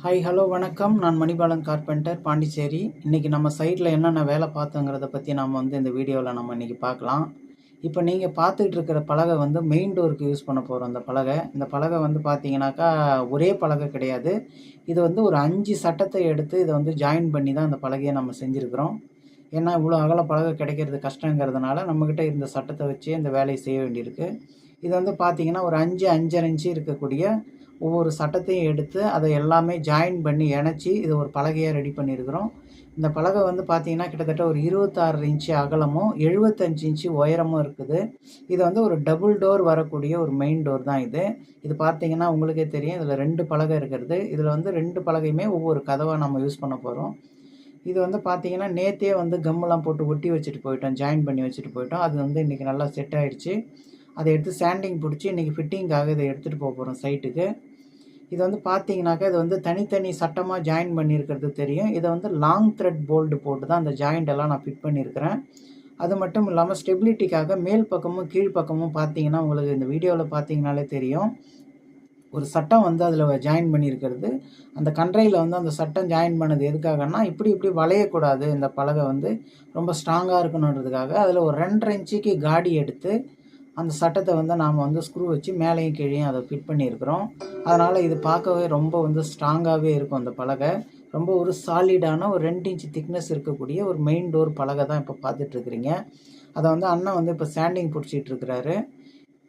Hi hello வணக்கம். நான் Manibalan carpenter, Pondicherry. இன்றைக்கி நம்ம சைட்டில் என்னென்ன வேலை பார்த்தோங்கிறத பற்றி நாம் இந்த வீடியோவில் நம்ம இன்றைக்கி பார்க்கலாம். இப்போ நீங்கள் பார்த்துக்கிட்டு இருக்கிற பலகை மெயின் டோருக்கு யூஸ் பண்ண போகிறோம். இந்த பலகை பார்த்தீங்கன்னாக்கா ஒரே பலகை கிடையாது. இது ஒரு 5 சட்டத்தை எடுத்து இதை ஜாயின் பண்ணி தான் அந்த பலகையை நம்ம செஞ்சுருக்கிறோம். ஏன்னா இவ்வளோ அகல பலகை கிடைக்கிறது கஷ்டங்கிறதுனால நம்மக்கிட்ட இந்த சட்டத்தை வச்சு இந்த வேலையை செய்ய வேண்டியிருக்கு. இது பார்த்தீங்கன்னா ஒரு 5 இன்ச்சு இருக்கக்கூடிய ஒவ்வொரு சட்டத்தையும் எடுத்து அதை எல்லாமே ஜாயின் பண்ணி இணைச்சி இது ஒரு பலகையாக ரெடி பண்ணியிருக்கிறோம். இந்த பலகை பார்த்தீங்கன்னா கிட்டத்தட்ட ஒரு 26 இன்ச்சு அகலமும் 75 இன்ச்சு உயரமும் இருக்குது. இது ஒரு டபுள் டோர் வரக்கூடிய ஒரு மெயின் டோர் தான் இது. இது பார்த்தீங்கன்னா உங்களுக்கே தெரியும், இதில் 2 பலகை இருக்கிறது. இதில் 2 பலகையுமே ஒவ்வொரு கதவாக நம்ம யூஸ் பண்ண போகிறோம். இது பார்த்தீங்கன்னா நேற்றே கம்மெல்லாம் போட்டு ஒட்டி வச்சுட்டு போயிட்டோம், ஜாயின் பண்ணி வச்சுட்டு போயிட்டோம். அது இன்றைக்கி நல்லா செட் ஆகிடுச்சு. அதை எடுத்து சாண்டிங் பிடிச்சி இன்றைக்கி ஃபிட்டிங்காக இதை எடுத்துகிட்டு போகிறோம் சைட்டுக்கு. இது பார்த்தீங்கன்னாக்கா இது தனித்தனி சட்டமாக ஜாயின் பண்ணியிருக்கிறது தெரியும். இதை லாங் த்ரெட் போல்டு போட்டு தான் அந்த ஜாயிண்ட் எல்லாம் நான் ஃபிட் பண்ணியிருக்கிறேன். அது மட்டும் இல்லாமல் ஸ்டெபிலிட்டிக்காக மேல் பக்கமும் கீழ் பக்கமும் பார்த்தீங்கன்னா உங்களுக்கு இந்த வீடியோவில் பார்த்தீங்கனாலே தெரியும், ஒரு சட்டம் அதில் ஜாயின் பண்ணியிருக்கிறது. அந்த கன்றையில் அந்த சட்டம் ஜாயின் பண்ணது எதுக்காகன்னா இப்படி வளையக்கூடாது, இந்த பலகை ரொம்ப ஸ்ட்ராங்காக இருக்கணுன்றதுக்காக அதில் ஒரு 2.5 இன்ச்சுக்கு காடி எடுத்து அந்த சட்டத்தை நாம் ஸ்க்ரூ வச்சு மேலேயும் கீழேயும் அதை ஃபிட் பண்ணியிருக்கிறோம். அதனால் இது பார்க்கவே ரொம்ப ஸ்ட்ராங்காகவே இருக்கும். அந்த பலகை ரொம்ப ஒரு சாலிடான ஒரு 2 இன்ச்சு திக்னஸ் இருக்கக்கூடிய ஒரு மெயின் டோர் பலகை தான் இப்போ பார்த்துட்ருக்குறீங்க. அதை அண்ணன் இப்போ சாண்டிங் பிடிச்சிட்டு இருக்கிறாரு.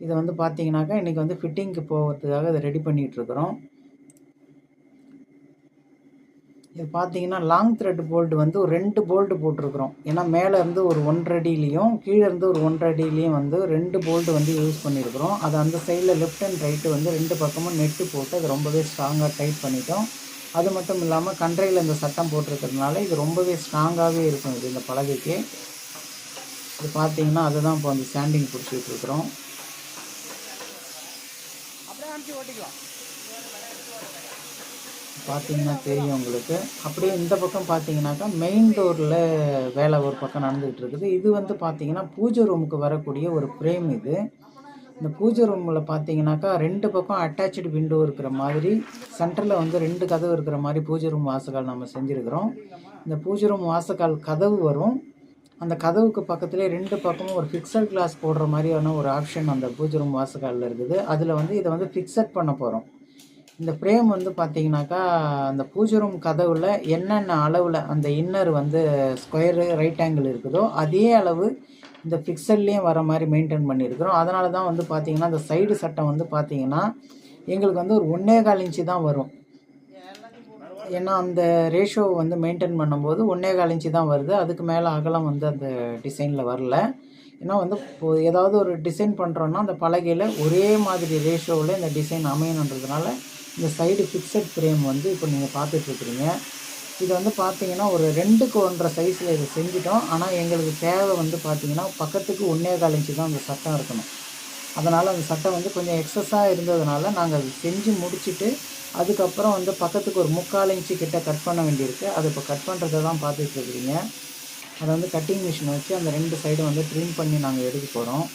இதை பார்த்தீங்கன்னாக்கா இன்றைக்கி ஃபிட்டிங்க்கு போகிறதுக்காக இதை ரெடி பண்ணிகிட்ருக்குறோம். இது பார்த்தீங்கன்னா லாங் த்ரெட் போல்டு ஒரு 2 போல்டு போட்டிருக்கிறோம். ஏன்னா மேலேருந்து ஒரு 1.5 அடியிலையும் கீழேருந்து ஒரு 1.5 அடியிலையும் 2 போல்டு யூஸ் பண்ணியிருக்கிறோம். அது அந்த சைடில் லெஃப்ட் அண்ட் ரைட்டு 2 பக்கமும் நெட்டு போட்டு அது ரொம்பவே ஸ்ட்ராங்காக டைட் பண்ணிட்டோம். அது மட்டும் இல்லாமல் கன்றையில் இந்த சட்டம் போட்டிருக்கிறதுனால இது ரொம்பவே ஸ்ட்ராங்காகவே இருக்கும். இந்த பலகைக்கு இது பார்த்தீங்கன்னா அதுதான் இப்போ சாண்டிங் பிடிச்சிட்டு இருக்கிறோம். பார்த்தீங்கன்னா தெரியும் உங்களுக்கு. அப்படியே இந்த பக்கம் பார்த்தீங்கன்னாக்கா மெயின் டோரில் வேலை ஒரு பக்கம் நடந்துகிட்டு இருக்குது. இது பார்த்தீங்கன்னா பூஜை ரூமுக்கு வரக்கூடிய ஒரு ஃப்ரேம். இந்த பூஜை ரூமில் பார்த்தீங்கன்னாக்கா 2 பக்கம் அட்டாச்சு விண்டோ இருக்கிற மாதிரி சென்டரில் 2 கதவு இருக்கிற மாதிரி பூஜை ரூம் வாசக்கால் நம்ம செஞ்சுருக்கிறோம். இந்த பூஜை ரூம் வாசக்கால் கதவு வரும். அந்த கதவுக்கு பக்கத்துலேயே 2 பக்கமும் ஒரு ஃபிக்ஸட் கிளாஸ் போடுற மாதிரியான ஒரு ஆப்ஷன் அந்த பூஜை ரூம் வாசக்காலில் இருக்குது. அதில் இதை ஃபிக்ஸட் பண்ண போகிறோம். இந்த ஃப்ரேம் பார்த்தீங்கன்னாக்கா அந்த பூஜை ரூம் கதவில் என்னென்ன அளவில் அந்த இன்னர் ஸ்கொயரு ரைட் ஆங்கிள் இருக்குதோ அதே அளவு இந்த ஃபிக்ஸட்லேயும் வர மாதிரி மெயின்டைன் பண்ணியிருக்கிறோம். அதனால தான் பார்த்தீங்கன்னா அந்த சைடு சட்டம் பார்த்தீங்கன்னா எங்களுக்கு ஒரு 1.25 இன்ச்சு தான் வரும். ஏன்னா அந்த ரேஷோ மெயின்டைன் பண்ணும்போது 1.25 இன்ச்சு தான் வருது. அதுக்கு மேலே அகலம் அந்த டிசைனில் வரல. ஏன்னா ஏதாவது ஒரு டிசைன் பண்ணுறோன்னா அந்த பலகையில் ஒரே மாதிரி ரேஷோவில் இந்த டிசைன் அமையணுன்றதுனால இந்த சைடு ஃபிக்ஸட் ஃப்ரேம் இப்போ நீங்கள் பார்த்துட்ருக்குறீங்க. இது பார்த்தீங்கன்னா ஒரு 2க்கு 1.5 சைஸில் இதை செஞ்சிட்டோம். ஆனால் எங்களுக்கு தேவை பார்த்தீங்கன்னா பக்கத்துக்கு 1.25 இன்ச்சு தான் அந்த சட்டம் இருக்கணும். அதனால் அந்த சட்டம் கொஞ்சம் எக்ஸஸாக இருந்ததுனால நாங்கள் அது செஞ்சு முடிச்சுட்டு அதுக்கப்புறம் பக்கத்துக்கு ஒரு 3/4 இன்ச்சு கிட்ட கட் பண்ண வேண்டியிருக்கு. அது இப்போ கட் பண்ணுறதை தான் பார்த்துட்ருக்குறீங்க. அதை கட்டிங் மிஷினை வச்சு அந்த 2 சைடும் ட்ரிம் பண்ணி நாங்கள் எடுக்க போகிறோம்.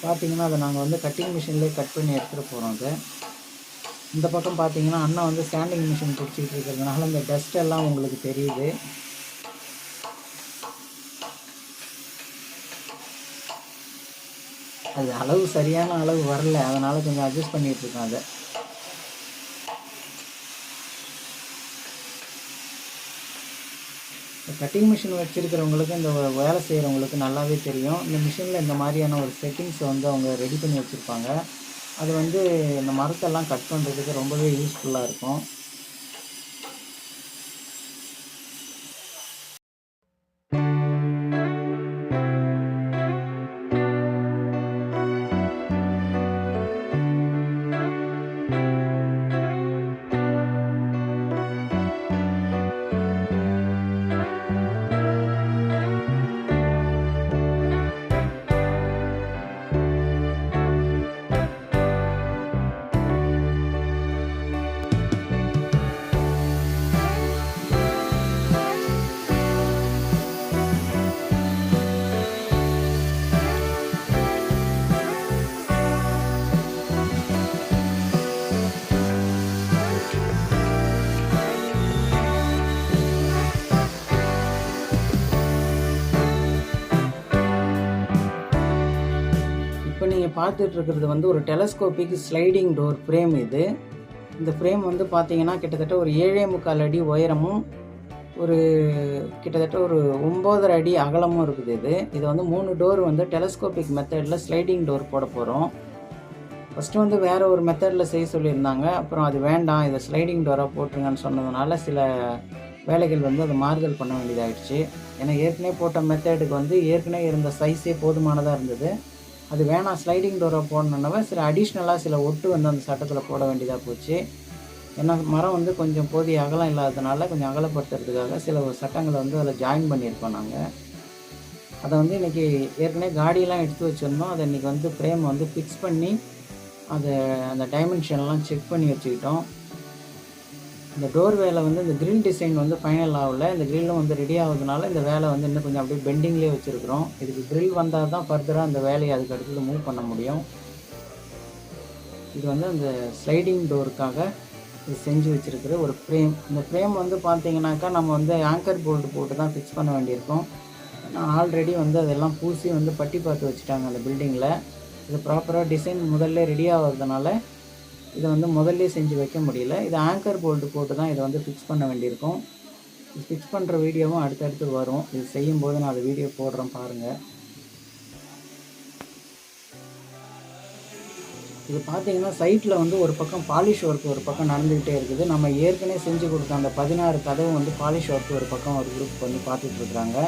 பார்த்தீங்கன்னா அதை நாங்கள் கட்டிங் மிஷின்லேயே கட் பண்ணி எடுத்துகிட்டு போகிறோம். அது இந்த பக்கம் பார்த்தீங்கன்னா அண்ணன் ஸ்டாண்டிங் மிஷின் பிடிச்சிக்கிட்டு இருக்கிறதுனால இந்த டஸ்ட் எல்லாம் உங்களுக்கு தெரியுது. அது அளவு சரியான அளவு வரல, அதனால் கொஞ்சம் அட்ஜஸ்ட் பண்ணிகிட்ருக்கோம். அதை கட்டிங் மிஷின் வச்சுருக்கிறவங்களுக்கு இந்த வேலை செய்கிறவங்களுக்கு நல்லாவே தெரியும். இந்த மிஷினில் இந்த மாதிரியான ஒரு செட்டிங்ஸ் அவங்க ரெடி பண்ணி வச்சுருப்பாங்க. அது இந்த மரத்தெல்லாம் கட் பண்ணுறதுக்கு ரொம்பவே யூஸ்ஃபுல்லாக இருக்கும். பார்த்துட்டு இருக்கிறது வந்து ஒரு டெலஸ்கோபிக் ஸ்லைடிங் டோர் ஃப்ரேம் இது. இந்த ஃப்ரேம் வந்து பார்த்தீங்கன்னா கிட்டத்தட்ட ஒரு 7.25 அடி உயரமும் ஒரு கிட்டத்தட்ட ஒரு 9.5 அடி அகலமும் இருக்குது. இது வந்து 3 டோர் வந்து டெலஸ்கோபிக் மெத்தடில் ஸ்லைடிங் டோர் போட போகிறோம். ஃபஸ்ட்டு வந்து வேறு ஒரு மெத்தடில் செய்ய சொல்லியிருந்தாங்க. அப்புறம் அது வேண்டாம், இதை ஸ்லைடிங் டோராக போட்டுருங்கன்னு சொன்னதுனால சில வேலைகள் வந்து அதை மாறுதல் பண்ண வேண்டியதாகிடுச்சு. ஏன்னா ஏற்கனவே போட்ட மெத்தடுக்கு வந்து ஏற்கனவே இருந்த சைஸே போதுமானதாக இருந்தது. அது வேணாம், ஸ்லைடிங் டோரை போடணுன்னவே சில அடிஷ்னலாக சில ஒட்டு வந்து அந்த சட்டத்தில் போட வேண்டியதாக போச்சு. ஏன்னா மரம் வந்து கொஞ்சம் போதிய அகலம் இல்லாததுனால கொஞ்சம் அகலப்படுத்துறதுக்காக சில சட்டங்களை வந்து அதில் ஜாயின் பண்ணியிருக்கோம் நாங்கள். அதை வந்து இன்றைக்கி ஏற்கனவே காடியெலாம் எடுத்து வச்சுருந்தோம். அதை இன்றைக்கி வந்து ஃப்ரேம் வந்து ஃபிக்ஸ் பண்ணி அதை அந்த டைமென்ஷன்லாம் செக் பண்ணி வச்சுக்கிட்டோம். இந்த டோர் வேலை வந்து இந்த கிரில் டிசைன் வந்து ஃபைனல் ஆகலை. இந்த கிரில்லும் வந்து ரெடி ஆகுதுனால இந்த வேலை வந்து இன்னும் கொஞ்சம் அப்படியே பெண்டிங்லேயே வச்சுருக்குறோம். இதுக்கு கிரில் வந்தால் தான் ஃபர்தராக அந்த வேலையை அதுக்கு அடுத்தது மூவ் பண்ண முடியும். இது வந்து அந்த ஸ்லைடிங் டோருக்காக இது செஞ்சு வச்சுருக்கிற ஒரு ஃப்ரேம். இந்த ஃப்ரேம் வந்து பார்த்தீங்கன்னாக்கா நம்ம வந்து ஆங்கர் போல்டு போட்டு தான் ஃபிக்ஸ் பண்ண வேண்டியிருக்கும். நான் ஆல்ரெடி வந்து அதெல்லாம் பூசி வந்து பட்டி பார்த்து வச்சுட்டாங்க அந்த பில்டிங்கில். இது ப்ராப்பராக டிசைன் முதல்ல ரெடி ஆகிறதுனால இதை வந்து முதல்ல செஞ்சு வைக்க முடியல. இது ஆங்கர் போல்டு போட்டு தான் இதை வந்து ஃபிக்ஸ் பண்ண வேண்டியிருக்கும். இது ஃபிக்ஸ் பண்ணுற வீடியோவும் அடுத்தடுத்து வரும். இது செய்யும்போது நான் அதை வீடியோ போடுறேன் பாருங்கள். இது பார்த்தீங்கன்னா சைட்டில் வந்து ஒரு பக்கம் பாலிஷ் ஒர்க் ஒரு பக்கம் நடந்துக்கிட்டே இருக்குது. நம்ம ஏற்கனவே செஞ்சு கொடுத்த அந்த 16 கதவு வந்து பாலிஷ் ஒர்க் ஒரு பக்கம் ஒரு குரூப் வந்து பார்த்துட்ருக்குறாங்க.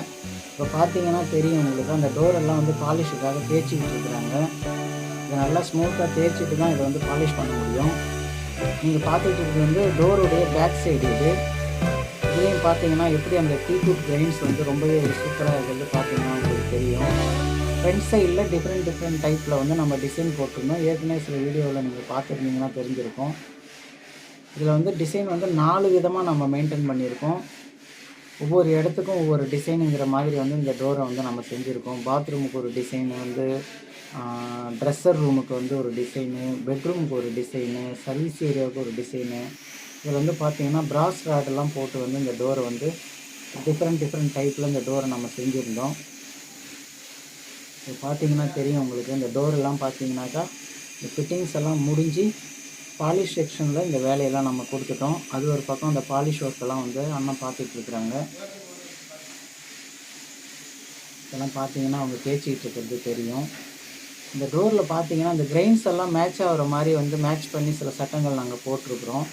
இப்போ பார்த்தீங்கன்னா தெரியும் உங்களுக்கு, அந்த டோரெல்லாம் வந்து பாலிஷுக்காக தேய்ச்சிக்கிட்டு இருக்கிறாங்க. இதை நல்லா ஸ்மூத்தாக தேய்ச்சிட்டு தான் இதை வந்து பாலிஷ் பண்ண முடியும். நீங்கள் பார்த்துட்டு இருக்கிறது வந்து டோருடைய பேக் சைடு. இதையும் பார்த்தீங்கன்னா எப்படி அந்த டீக்வுட் கிரைன்ஸ் வந்து ரொம்பவே சூப்பராக இருக்கிறது பார்த்தீங்கன்னா உங்களுக்கு தெரியும். ஃப்ரண்ட் சைடில் டிஃப்ரெண்ட் டைப்பில் வந்து நம்ம டிசைன் போட்டிருந்தோம். ஏற்கனவே சில வீடியோவில் நீங்கள் பார்த்துருந்தீங்கன்னா தெரிஞ்சிருக்கும். இதில் வந்து டிசைன் வந்து 4 விதமாக நம்ம மெயின்டைன் பண்ணியிருக்கோம். ஒவ்வொரு இடத்துக்கும் ஒவ்வொரு டிசைனுங்கிற மாதிரி வந்து இந்த டோரை வந்து நம்ம செஞ்சுருக்கோம். பாத்ரூமுக்கு ஒரு டிசைனு வந்து, ட்ரெஸ்ஸர் ரூமுக்கு வந்து ஒரு டிசைனு, பெட்ரூமுக்கு ஒரு டிசைனு, சர்வீஸ் ஏரியாவுக்கு ஒரு டிசைனு. இதில் வந்து பார்த்திங்கன்னா பிராஸ் ராடெல்லாம் போட்டு வந்து இந்த டோரை வந்து டிஃப்ரெண்ட் டைப்பில் இந்த டோரை நம்ம செஞ்சுருந்தோம். இது பார்த்திங்கன்னா தெரியும் உங்களுக்கு. இந்த டோரெல்லாம் பார்த்தீங்கன்னாக்கா இந்த ஃபிட்டிங்ஸ் எல்லாம் முடிஞ்சு பாலிஷ் செக்ஷனில் இந்த வேலையெல்லாம் நம்ம கொடுத்துட்டோம். அது ஒரு பக்கம் அந்த பாலிஷ் ஒர்க்கெல்லாம் வந்து அண்ணன் பார்த்துட்ருக்குறாங்க. இதெல்லாம் பார்த்தீங்கன்னா அவங்க தேய்ச்சிக்கிட்டு இருக்கிறது தெரியும். இந்த டோரில் பார்த்தீங்கன்னா இந்த கிரைன்ஸ் எல்லாம் மேட்ச் ஆகிற மாதிரி வந்து மேட்ச் பண்ணி சில சட்டங்கள் நாங்கள் போட்டிருக்குறோம்.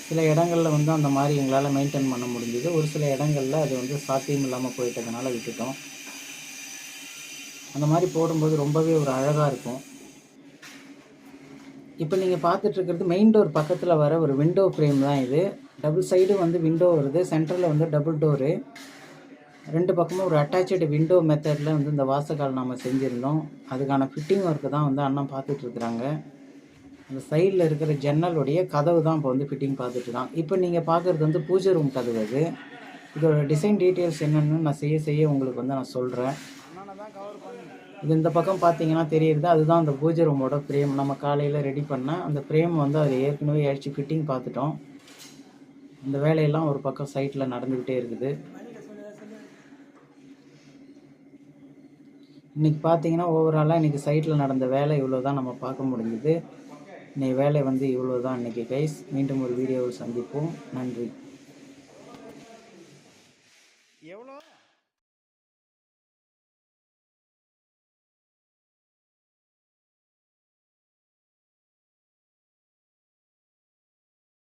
சில இடங்களில் வந்து அந்த மாதிரி எங்களால் மெயின்டைன் பண்ண முடிஞ்சுது. ஒரு சில இடங்களில் அது வந்து சாத்தியம் இல்லாமல் போயிட்டதுனால விட்டுட்டோம். அந்த மாதிரி போடும்போது ரொம்பவே ஒரு அழகாக இருக்கும். இப்போ நீங்கள் பார்த்துட்ருக்கிறது மெயின் டோர் பக்கத்தில் வர ஒரு விண்டோ ஃப்ரேம் தான் இது. டபுள் சைடு வந்து விண்டோ வருது, சென்டரில் வந்து டபுள் டோரு, 2 பக்கமும் ஒரு அட்டாச்சு விண்டோ மெத்தடில் வந்து இந்த வாசக்கால் நம்ம செஞ்சுருந்தோம். அதுக்கான ஃபிட்டிங் ஒர்க்கு தான் வந்து அண்ணன் பார்த்துட்ருக்குறாங்க. அந்த சைடில் இருக்கிற ஜன்னலுடைய கதவு தான் இப்போ வந்து ஃபிட்டிங் பார்த்துட்ருக்கான். இப்போ நீங்கள் பார்க்குறது வந்து பூஜை ரூம் கதவு. அது இதோட டிசைன் டீட்டெயில்ஸ் என்னென்னு நான் செய்ய உங்களுக்கு வந்து நான் சொல்கிறேன். இது இந்த பக்கம் பார்த்தீங்கன்னா தெரியுது, அதுதான் அந்த பூஜை ரூமோட ஃப்ரேம். நம்ம காலையில் ரெடி பண்ண அந்த ஃப்ரேம் வந்து அது ஏற்கனவே ஆயிடுச்சு, ஃபிட்டிங் பார்த்துட்டோம். இந்த வேலையெல்லாம் ஒரு பக்கம் சைட்டில் நடந்துக்கிட்டே இருக்குது. இன்றைக்கி பார்த்தீங்கன்னா ஓவராலாக இன்றைக்கி சைட்டில் நடந்த வேலை இவ்வளோ தான் நம்ம பார்க்க முடிஞ்சுது. இன்றைக்கி வேலை வந்து இவ்வளோ தான் இன்றைக்கி கைஸ். மீண்டும் ஒரு வீடியோவில் சந்திப்போம். நன்றி.